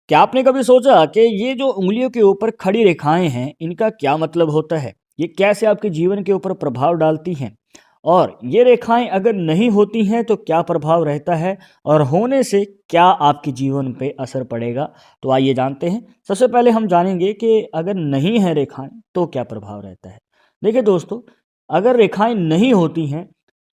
क्या आपने कभी सोचा कि ये जो उँगलियों के ऊपर खड़ी रेखाएं हैं, इनका क्या मतलब होता है? ये कैसे आपके जीवन के ऊपर प्रभाव डालती हैं? और ये रेखाएं अगर नहीं होती हैं तो क्या प्रभाव रहता है? और होने से क्या आपके जीवन पे असर पड़ेगा? तो आइए जानते हैं। सबसे पहले हम जानेंगे कि अगर नहीं है रेखाएं तो क्या प्रभाव रहता है? देखिए दोस्तों, अगर रेखाएं नहीं होती हैं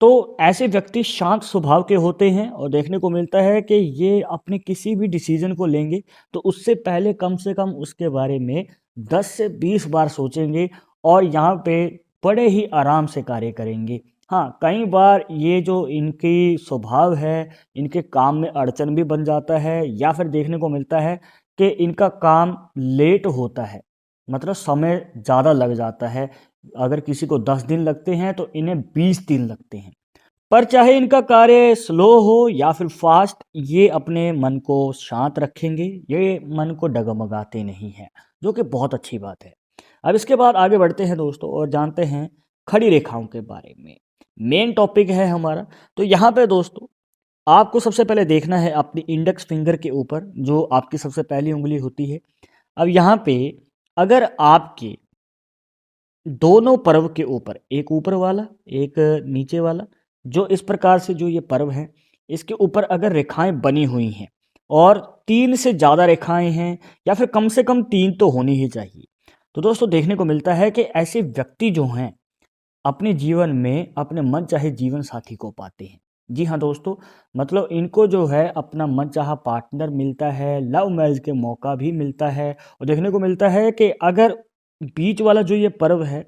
तो ऐसे व्यक्ति शांत स्वभाव के होते हैं और देखने को मिलता है कि ये अपने किसी भी डिसीजन को लेंगे तो उससे पहले कम से कम उसके बारे में 10 से 20 बार सोचेंगे और यहाँ पे बड़े ही आराम से कार्य करेंगे। हाँ, कई बार ये जो इनकी स्वभाव है, इनके काम में अड़चन भी बन जाता है या फिर देखने को मिलता है कि इनका काम लेट होता है, मतलब समय ज़्यादा लग जाता है। अगर किसी को 10 दिन लगते हैं तो इन्हें 20 दिन लगते हैं। पर चाहे इनका कार्य स्लो हो या फिर फास्ट, ये अपने मन को शांत रखेंगे, ये मन को डगमगाते नहीं हैं, जो कि बहुत अच्छी बात है। अब इसके बाद आगे बढ़ते हैं दोस्तों और जानते हैं खड़ी रेखाओं के बारे में। मेन टॉपिक है हमारा। तो यहाँ पे दोस्तों आपको सबसे पहले देखना है अपनी इंडेक्स फिंगर के ऊपर, जो आपकी सबसे पहली उंगली होती है। अब यहाँ पे अगर आपके दोनों पर्व के ऊपर, एक ऊपर वाला, एक नीचे वाला, जो इस प्रकार से जो ये पर्व हैं, इसके ऊपर अगर रेखाएँ बनी हुई हैं और 3 से ज़्यादा रेखाएँ हैं या फिर कम से कम 3 तो होनी ही चाहिए। तो दोस्तों देखने को मिलता है कि ऐसे व्यक्ति जो हैं, अपने जीवन में अपने मनचाहे जीवन साथी को पाते हैं। जी हाँ दोस्तों, मतलब इनको जो है अपना मनचाहा पार्टनर मिलता है, लव मैरिज के मौका भी मिलता है और देखने को मिलता है कि अगर बीच वाला जो ये पर्व है,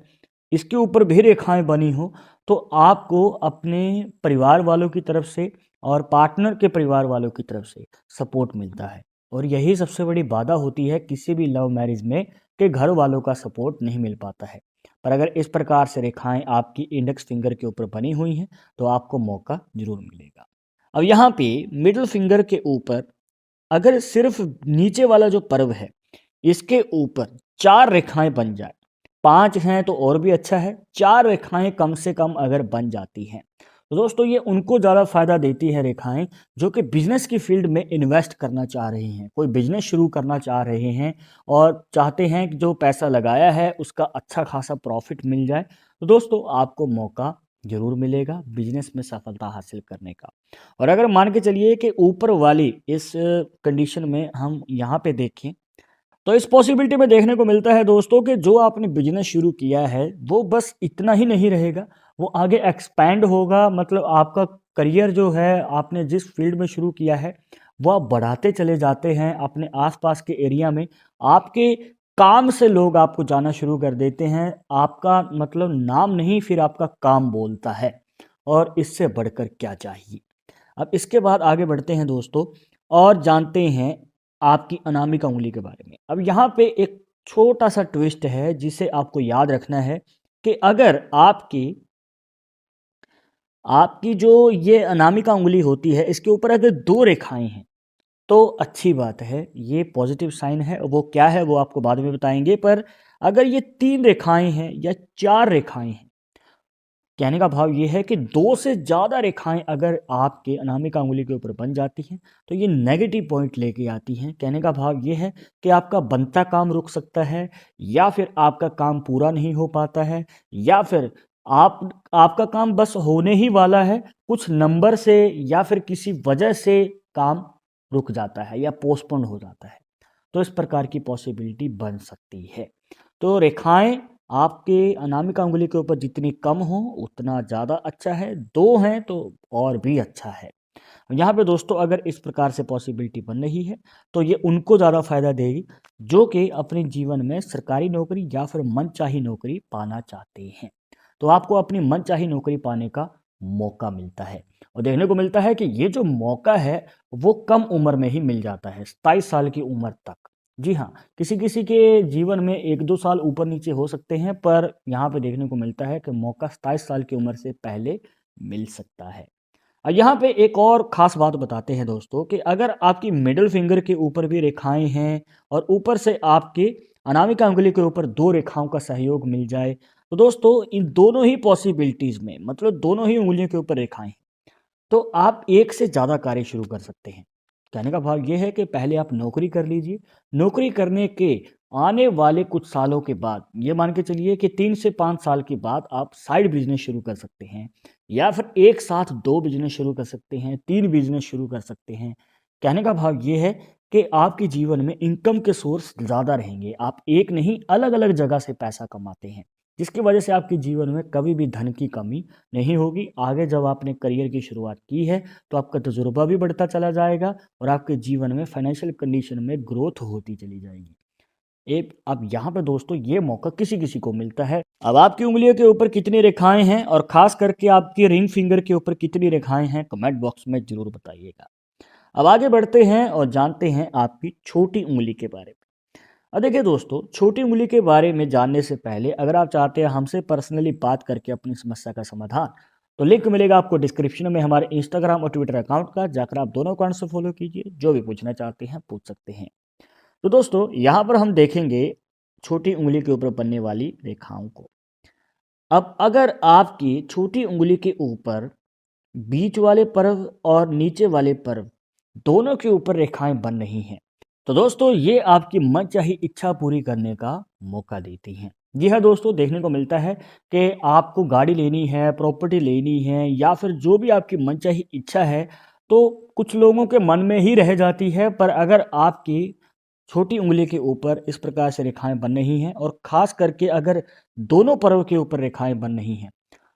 इसके ऊपर भी रेखाएँ बनी हों, तो आपको अपने परिवार वालों की तरफ से और पार्टनर के परिवार वालों की तरफ से सपोर्ट मिलता है। और यही सबसे बड़ी बाधा होती है किसी भी लव मैरिज में, कि घर वालों का सपोर्ट नहीं मिल पाता है। पर अगर इस प्रकार से रेखाएँ आपकी इंडेक्स फिंगर के ऊपर बनी हुई हैं, तो आपको मौका ज़रूर मिलेगा। अब यहाँ पे मिडल फिंगर के ऊपर अगर सिर्फ़ नीचे वाला जो पर्व है, इसके ऊपर 4 रेखाएँ बन जाएँ, 5 हैं तो और भी अच्छा है, 4 रेखाएँ कम से कम अगर बन जाती हैं, तो दोस्तों ये उनको ज़्यादा फ़ायदा देती है रेखाएँ, जो कि बिज़नेस की फ़ील्ड में इन्वेस्ट करना चाह रहे हैं, कोई बिज़नेस शुरू करना चाह रहे हैं और चाहते हैं कि जो पैसा लगाया है उसका अच्छा खासा प्रॉफ़िट मिल जाए। तो दोस्तों आपको मौका ज़रूर मिलेगा बिज़नेस में सफलता हासिल करने का। और अगर मान के चलिए कि ऊपर वाली इस कंडीशन में हम यहाँ पे देखें, तो इस पॉसिबिलिटी में देखने को मिलता है दोस्तों कि जो आपने बिज़नेस शुरू किया है, वो बस इतना ही नहीं रहेगा, वो आगे एक्सपैंड होगा। मतलब आपका करियर जो है, आपने जिस फ़ील्ड में शुरू किया है, वो आप बढ़ाते चले जाते हैं अपने आस-पास के एरिया में। आपके काम से लोग आपको जाना शुरू कर देते हैं। आपका मतलब नाम नहीं, फिर आपका काम बोलता है और इससे बढ़कर क्या चाहिए। अब इसके बाद आगे बढ़ते हैं दोस्तों और जानते हैं आपकी अनामिका उँगली के बारे में। अब यहाँ पे एक छोटा-सा ट्विस्ट है जिसे आपको याद रखना है कि अगर आपकी आपकी जो ये अनामिका उँगली होती है, इसके ऊपर अगर 2 रेखाएँ हैं, तो अच्छी बात है, ये पॉज़िटिव साइन है। वो क्या है वो आपको बाद में बताएँगे। पर अगर ये 3 रेखाएँ हैं या 4 रेखाएँ हैं, कहने का भाव ये है कि 2 से ज़्यादा रेखाएँ अगर आपके अनामिका उँगली के ऊपर बन जाती हैं, तो ये नेगेटिव पॉइंट लेके आती हैं। कहने का भाव ये है कि आपका बनता काम रुक सकता है या फिर आपका काम पूरा नहीं हो पाता है या फिर आप आपका काम बस होने ही वाला है, कुछ नंबर से या फिर किसी वजह से काम रुक जाता है या पोस्टपोन हो जाता है। तो इस प्रकार की पॉसिबिलिटी बन सकती है। तो रेखाएँ आपके अनामिका उँगली के ऊपर जितनी कम हो उतना ज़्यादा अच्छा है, 2 हैं तो और भी अच्छा है। यहाँ पे दोस्तों अगर इस प्रकार से पॉसिबिलिटी बन रही है, तो ये उनको ज़्यादा फ़ायदा देगी जो कि अपने जीवन में सरकारी नौकरी या फिर मनचाही नौकरी पाना चाहते हैं। तो आपको अपनी मनचाही नौकरी पाने का मौका मिलता है और देखने को मिलता है कि ये जो मौका है, वो कम उम्र में ही मिल जाता है, 27 साल की उम्र तक। जी हाँ, किसी-किसी के जीवन में 1-2 साल ऊपर-नीचे हो सकते हैं, पर यहाँ पे देखने को मिलता है कि मौका 27 साल की उम्र से पहले मिल सकता है। यहाँ पे एक और ख़ास बात बताते हैं दोस्तों कि अगर आपकी मिडल फिंगर के ऊपर भी रेखाएँ हैं और ऊपर से आपके अनामिका उँगली के ऊपर 2 रेखाओं का सहयोग मिल जाए, तो दोस्तों इन दोनों ही पॉसिबिलिटीज़ में, मतलब दोनों ही उँगलियों के ऊपर रेखाएँ हैं, तो आप एक से ज़्यादा कार्य शुरू कर सकते हैं। कहने का भाव ये है कि पहले आप नौकरी कर लीजिए। नौकरी करने के आने वाले कुछ सालों के बाद, ये मान के चलिए कि 3 से 5 साल के बाद आप साइड बिजनेस शुरू कर सकते हैं, या फिर एक साथ 2 बिजनेस शुरू कर सकते हैं, 3 बिजनेस शुरू कर सकते हैं। कहने का भाव ये है कि आपके जीवन में इनकम के सोर्स ज़्यादा रहेंगे। आप एक नहीं अलग-अलग जगह से पैसा कमाते हैं, जिसकी वजह से आपके जीवन में कभी भी धन की कमी नहीं होगी। आगे जब आपने करियर की शुरुआत की है, तो आपका तजुर्बा भी बढ़ता चला जाएगा और आपके जीवन में फाइनेंशियल कंडीशन में ग्रोथ होती चली जाएगी। एक अब यहाँ पे दोस्तों ये मौका किसी-किसी को मिलता है। अब आपकी उँगलियों के ऊपर कितनी रेखाएँ हैं और ख़ास करके आपकी रिंग फिंगर के ऊपर कितनी रेखाएँ हैं, कमेंट बॉक्स में ज़रूर बताइएगा। अब आगे बढ़ते हैं और जानते हैं आपकी छोटी उँगली के बारे में। अब देखिए दोस्तों, छोटी उँगली के बारे में जानने से पहले अगर आप चाहते हैं हमसे पर्सनली बात करके अपनी समस्या का समाधान, तो लिंक मिलेगा आपको डिस्क्रिप्शन में हमारे इंस्टाग्राम और ट्विटर अकाउंट का, जाकर आप दोनों अकाउंट से फॉलो कीजिए। जो भी पूछना चाहते हैं पूछ सकते हैं। तो दोस्तों यहाँ पर हम देखेंगे छोटी उँगली के ऊपर बनने वाली रेखाओं को। अब अगर आपकी छोटी उँगली के ऊपर बीच वाले पर्व और नीचे वाले पर्व दोनों के ऊपर रेखाएं बन रही हैं, तो दोस्तों ये आपकी मनचाही इच्छा पूरी करने का मौका देती हैं। जी हाँ दोस्तों, देखने को मिलता है कि आपको गाड़ी लेनी है, प्रॉपर्टी लेनी है, या फिर जो भी आपकी मनचाही इच्छा है, तो कुछ लोगों के मन में ही रह जाती है। पर अगर आपकी छोटी उँगली के ऊपर इस प्रकार से रेखाएं बन रही हैं, और ख़ास करके अगर दोनों पर्व के ऊपर रेखाएं बन रही हैं,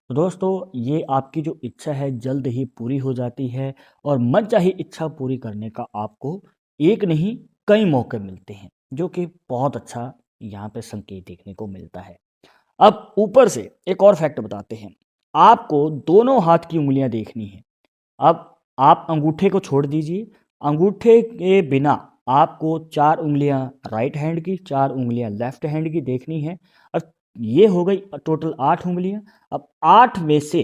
तो दोस्तों ये आपकी जो इच्छा है जल्द ही पूरी हो जाती है, और मनचाही इच्छा पूरी करने का आपको एक नहीं कई मौके मिलते हैं, जो कि बहुत अच्छा यहाँ पे संकेत देखने को मिलता है। अब ऊपर से एक और फैक्ट बताते हैं। आपको दोनों हाथ की उँगलियाँ देखनी है। अब आप अंगूठे को छोड़ दीजिए। अंगूठे के बिना आपको 4 उँगलियाँ राइट हैंड की, 4 उँगलियाँ लेफ्ट हैंड की देखनी है। अब ये हो गई टोटल 8 उँगलियाँ। अब 8 में से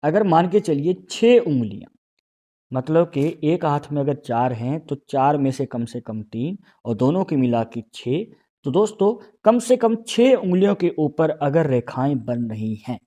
अगर मान के चलिए 6 उँगलियाँ, मतलब कि एक हाथ में अगर 4 हैं, तो 4 में से कम 3 और दोनों की मिला के 6। तो दोस्तों कम से कम 6 उँगलियों के ऊपर अगर रेखाएँ बन रही हैं,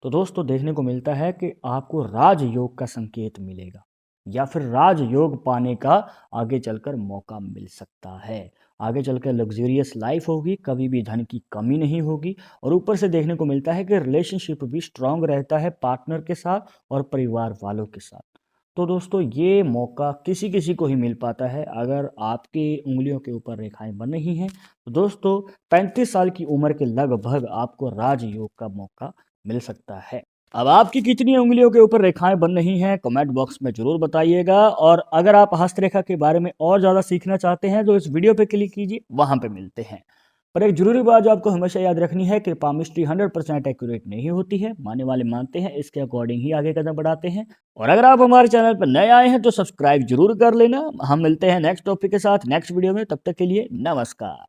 तो दोस्तों देखने को मिलता है कि आपको राजयोग का संकेत मिलेगा, या फिर राजयोग पाने का आगे चलकर मौका मिल सकता है। आगे चलकर लग्जरियस लाइफ होगी, कभी भी धन की कमी नहीं होगी, और ऊपर से देखने को मिलता है कि रिलेशनशिप भी स्ट्रांग रहता है पार्टनर के साथ और परिवार वालों के साथ। तो दोस्तों ये मौका किसी किसी को ही मिल पाता है। अगर आपकी उंगलियों के ऊपर रेखाएं बन रही हैं, तो दोस्तों 35 साल की उम्र के लगभग आपको राजयोग का मौका मिल सकता है। अब आपकी कितनी उंगलियों के ऊपर रेखाएं बन रही हैं, कमेंट बॉक्स में जरूर बताइएगा। और अगर आप हस्तरेखा के बारे में और ज़्यादा सीखना चाहते हैं, तो इस वीडियो पे क्लिक कीजिए, वहां पे मिलते हैं। पर एक जरूरी बात जो आपको हमेशा याद रखनी है कि पामिस्ट्री 100% एक्यूरेट नहीं होती है। मानने वाले मानते हैं, इसके अकॉर्डिंग ही आगे कदम बढ़ाते हैं। और अगर आप हमारे चैनल पर नए आए हैं, तो सब्सक्राइब जरूर कर लेना। हम मिलते हैं नेक्स्ट टॉपिक के साथ नेक्स्ट वीडियो में। तब तक के लिए नमस्कार।